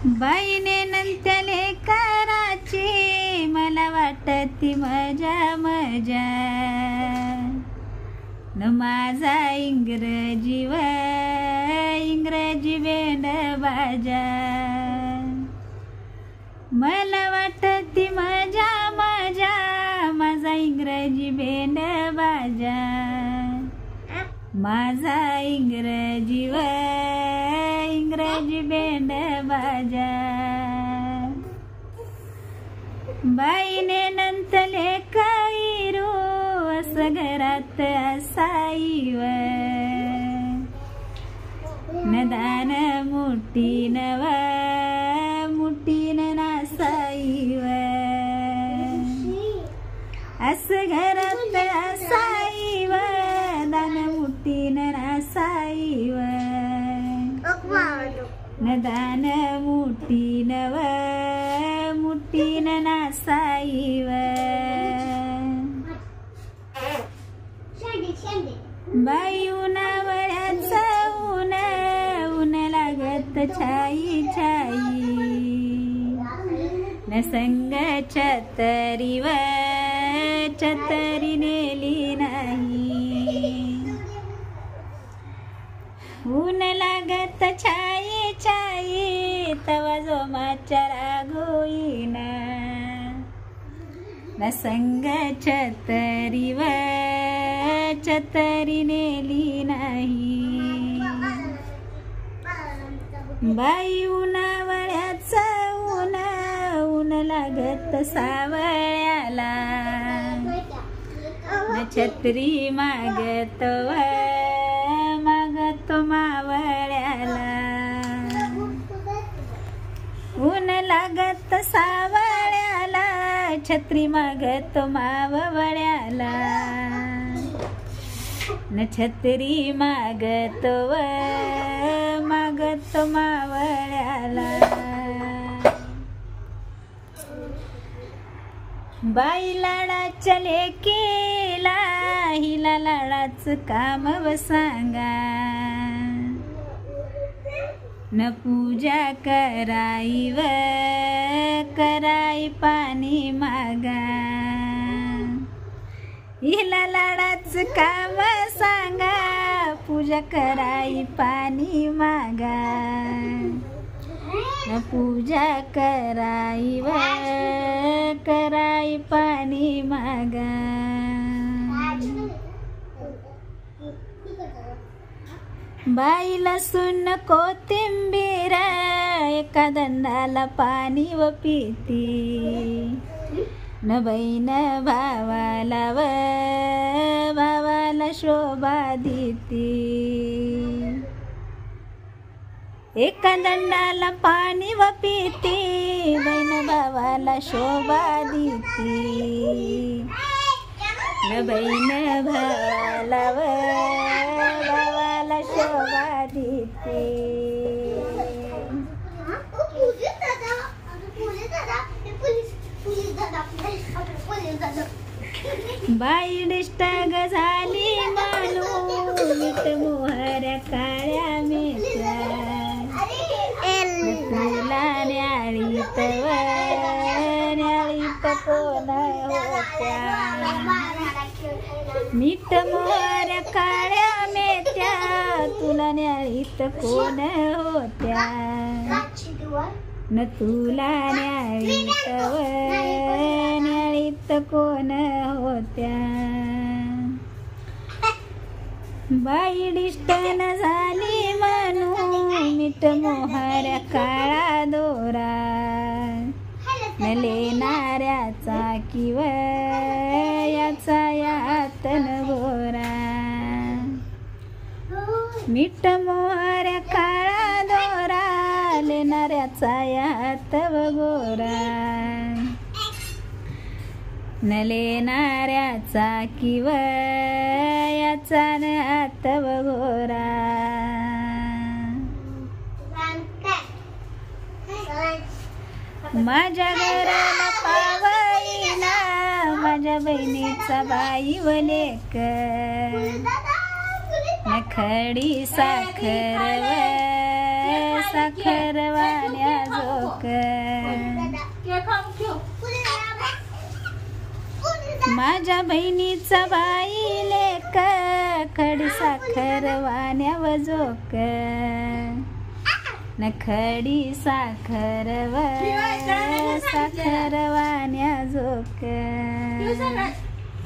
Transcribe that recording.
बाईने नंतले कराची मला वाटती मजा मजा न माझा इंग्रजी बेंड बाजा मला वाटती मजा मजा माझा इंग्रजी बेंड बाजा माझा इंग्रजी बेंड बाजा बाईने नंतले काईरू असं घरात असाईव नदान मुठीन नासाईव असं घरात असाईव दान मुठीन नासाईव नदान मुठीन नासाईव बाई उन्हावळ्याचं ऊन लागत छाई छाई न संग छतरी नेली नाही ऊन लागत छाई छाई तवा जो माचारा गोईना न संग छतरी नेली नाही बाई उन्हावळ्याचं ऊन लागत सावळ्याला न छत्री मागतो मावळ्याला ऊन लागत सावळ्याला छत्री मागतो मावळ्याला न छत्री मागतो मावळ्याला बाई लाडाच्या लेकीला हिला लाडाचं काम व सांगा न पूजा कराई पाणी मागा हिला लाडाचं काम सांगा पूजा कराई पाणी मागा न पूजा कराई पाणी मागा बाई लसूण कोथिंबीर एका दंडाला पाणी व पिती न बहीण भावाला शोभा देती एका दंडाला पाणी व पिती बहीण भावाला शोभा देती न बहीण भावाला शोभा देती बाई डिस्टग झाली मानू मीठ मोहऱ्या काळ्या मेथ्या तुला न्याळीत कोण होत्या मीठ मोहऱ्या काळ्या मेथ्या तुला न्याळीत कोण होत्या न तुला न्याळीत कोण होत्या बाई डिस्टन झाली म्हणू मीठ मोहऱ्या काळा दोरा न लेणाऱ्याचा किव याचा यातन गोरा मीठ मोहऱ्या काळा दोरा लेणाऱ्याचा यातव गोरा न लेणाऱ्याचा किव याचा यातव गोरा माझ्या घराला पावईना माझ्या बहिणीचा बाई व लेक न खडी साखर वाण्या जो माझ्या बहिणीचा बाई लेक खडी साखर वाण्याव जोक न खडी साखर साखर वाण्या जोक